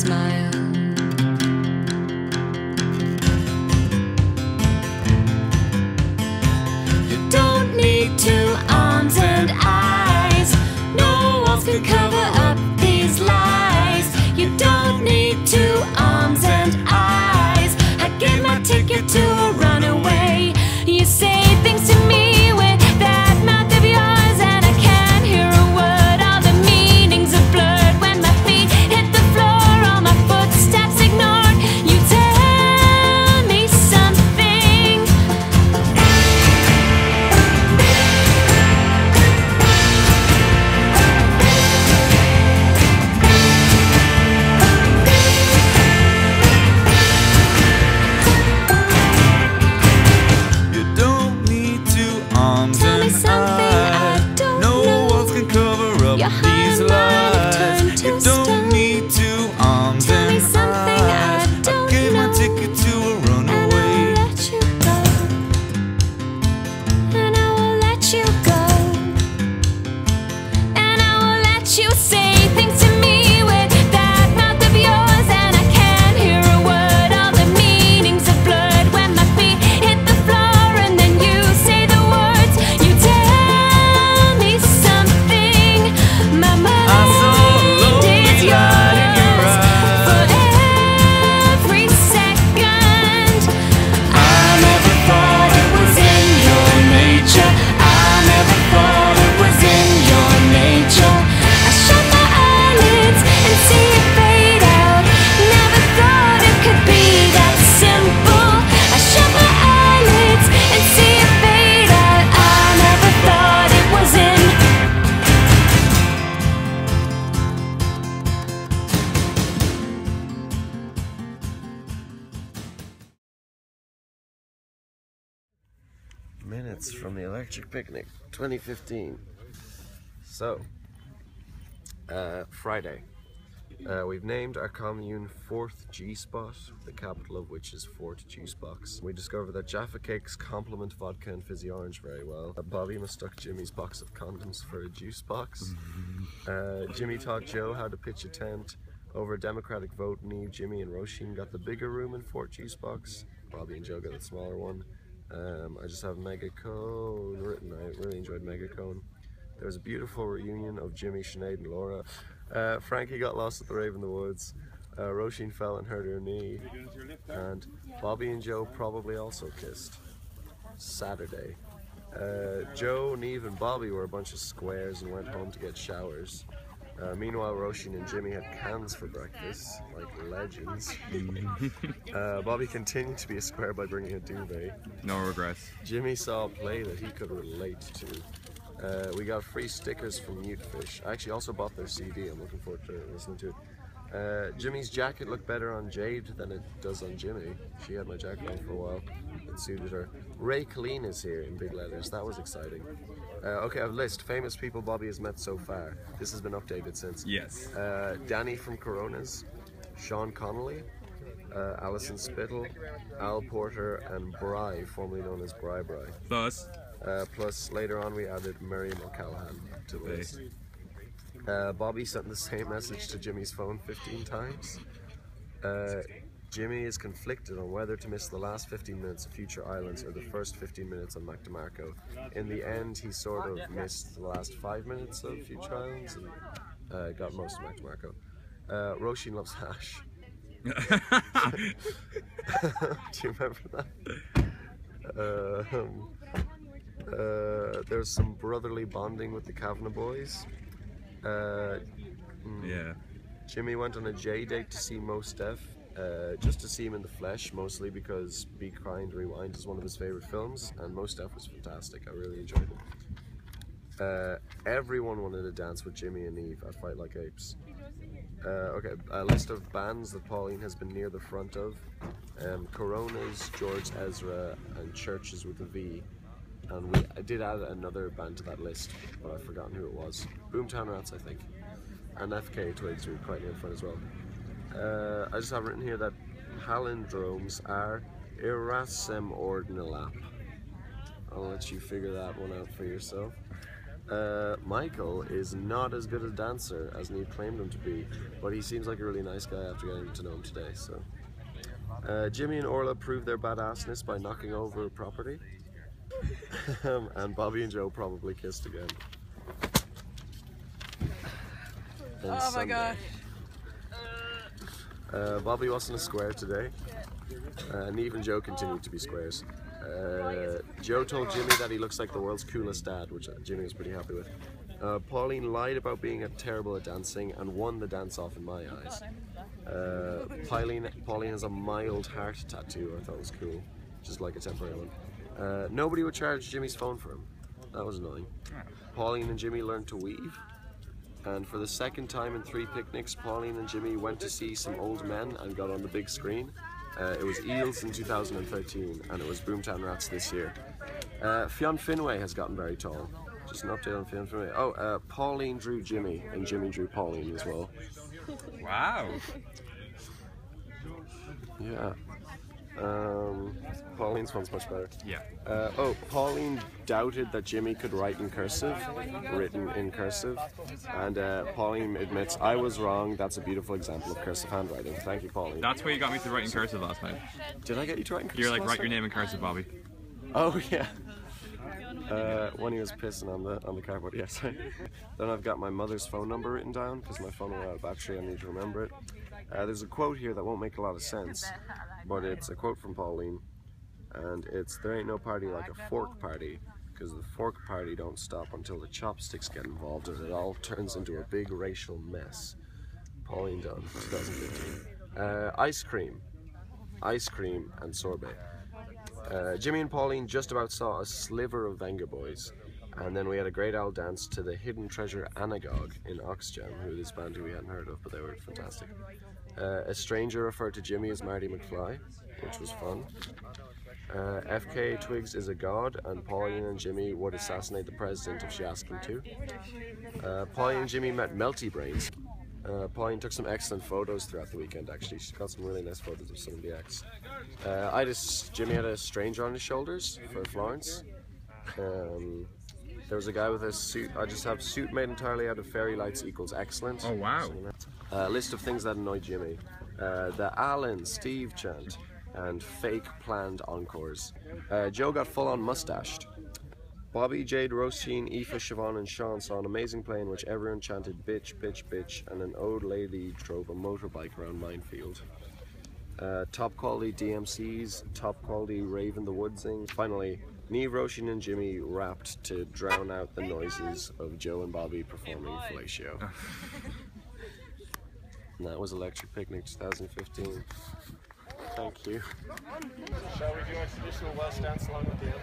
smile. You don't need two arms and eyes. No walls can cover up these lies. You don't need two arms and eyes. I gave my ticket to a runaway. You say things to me with that mouth of yours, and I can't hear a word. All the meanings are blurred when my feet hit the floor. All my footsteps ignored. You tell me something. You don't need two arms Tell me and something I eyes. don't No know. walls can cover up Your these heart might have lies. turned to You don't stone. need two arms Tell me and something I eyes. don't gave my know. ticket to a And I runaway. will let you go. And I will let you go. And I will let you say things to me with that mouth of yours, and I can't hear a word. All the meanings are blurred when my feet hit the floor, and then you say the words. You tell me something. My I saw a mind lonely is light in your yours eyes. for every second. I never thought it was in your nature. I never thought it was in your nature. I shut my eyelids and see it fade out. Never thought it could be that simple. I shut my eyelids and see it fade out. I never thought it was in. Minutes from the Electric Picnic 2015. So, Friday. We've named our commune Fourth G-Spot, the capital of which is Fort Juicebox. We discovered that Jaffa Cakes complement vodka and fizzy orange very well. Bobby mistook Jimmy's box of condoms for a juice box. Jimmy taught Joe how to pitch a tent. Over a Democratic vote, Neve, Jimmy and Roisin got the bigger room in Fort Juicebox. Bobby and Joe got the smaller one. I just have Mega Cone written. I really enjoyed Mega Cone. There was a beautiful reunion of Jimmy, Sinead and Laura. Frankie got lost at the Rave in the Woods. Roisin fell and hurt her knee. And Bobby and Joe probably also kissed. Saturday. Joe, Neve and Bobby were a bunch of squares and went home to get showers. Meanwhile, Roisin and Jimmy had cans for breakfast, like legends. Bobby continued to be a square by bringing a duvet. No regrets. Jimmy saw a play that he could relate to. We got free stickers from Mutefish. I actually also bought their CD. I'm looking forward to listening to it. Jimmy's jacket looked better on Jade than it does on Jimmy. She had my jacket on for a while. It suited her. Ray Colleen is here in big letters. That was exciting. Okay, I have a list. Famous people Bobby has met so far. This has been updated since. Yes. Danny from Coronas, Sean Connolly, Alison Spittle, Al Porter, and Bry, formerly known as Bry. Thus, Plus, later on we added Miriam O'Callaghan to the list. Bobby sent the same message to Jimmy's phone 15 times. Jimmy is conflicted on whether to miss the last 15 minutes of Future Islands or the first 15 minutes on Mac DeMarco. In the end, he sort of missed the last 5 minutes of Future Islands and got most of Mac DeMarco. Roisin loves hash. Do you remember that? There's some brotherly bonding with the Kavanagh boys. yeah. Jimmy went on a J date to see Mos Def, just to see him in the flesh, mostly because Be Kind Rewind is one of his favourite films, and Mos Def was fantastic. I really enjoyed it. Everyone wanted to dance with Jimmy and Eve at Fight Like Apes. Okay, a list of bands that Pauline has been near the front of. Coronas, George Ezra, and Churches with a V. And I did add another band to that list, but I've forgotten who it was. Boomtown Rats, I think. And FK Twigs were quite near the front as well. I just have written here that palindromes are irasem ordinalap. I'll let you figure that one out for yourself. Michael is not as good a dancer as Neve claimed him to be, but he seems like a really nice guy after getting to know him today. So, Jimmy and Orla proved their badassness by knocking over property, and Bobby and Joe probably kissed again. And Oh my gosh. Bobby wasn't a square today, and Neve and Joe continued to be squares. Joe told Jimmy that he looks like the world's coolest dad, which Jimmy was pretty happy with. Pauline lied about being terrible at dancing and won the dance-off in my eyes. Pauline has a mild heart tattoo I thought was cool, just like a temporary one. Nobody would charge Jimmy's phone for him. That was annoying. Pauline and Jimmy learned to weave. And for the second time in 3 picnics, Pauline and Jimmy went to see some old men and got on the big screen. It was Eels in 2013 and it was Boomtown Rats this year. Fionn Finway has gotten very tall. Just an update on Fionn Finway. Oh, Pauline drew Jimmy and Jimmy drew Pauline as well. Wow. Yeah. Pauline's one's much better. Yeah. Pauline doubted that Jimmy could write in cursive, written in cursive, and Pauline admits, I was wrong, that's a beautiful example of cursive handwriting. Thank you, Pauline. That's where you got me to write in cursive last night. Did I get you to write in cursive? You're like, last write your night? name in cursive, Bobby. Oh, yeah. When he was pissing on the cardboard, yes. Then I've got my mother's phone number written down, because my phone ran out of battery, I need to remember it. There's a quote here that won't make a lot of sense, but it's a quote from Pauline, and it's, there ain't no party like a fork party, because the fork party don't stop until the chopsticks get involved and it all turns into a big racial mess. Pauline Dunn, 2015. Ice cream and sorbet. Jimmy and Pauline just about saw a sliver of Venga Boys, and then we had a great old dance to the Hidden Treasure Anagog in Oxjam, who this band who we hadn't heard of, but they were fantastic. A stranger referred to Jimmy as Marty McFly, which was fun. FK Twigs is a god, and Pauline and Jimmy would assassinate the president if she asked them to. Pauline and Jimmy met Melty Brains. Pauline took some excellent photos throughout the weekend, actually. She got some really nice photos of some of the acts. Jimmy had a stranger on his shoulders for Florence. There was a guy with a suit. I just have suit made entirely out of fairy lights equals excellent. Oh, wow. List of things that annoyed Jimmy. The Alan Steve chant and fake planned encores. Joe got full on mustached. Bobby, Jade, Roisin, Aoife, Siobhan and Sean saw an amazing play in which everyone chanted bitch, bitch, bitch, and an old lady drove a motorbike around Minefield. Top quality DMCs, top quality Rave in the Woodsing. Finally, Neve, Roisin and Jimmy rapped to drown out the noises of Joe and Bobby performing fellatio. And that was Electric Picnic 2015. Thank you. Shall we do our traditional Welsh dance along with the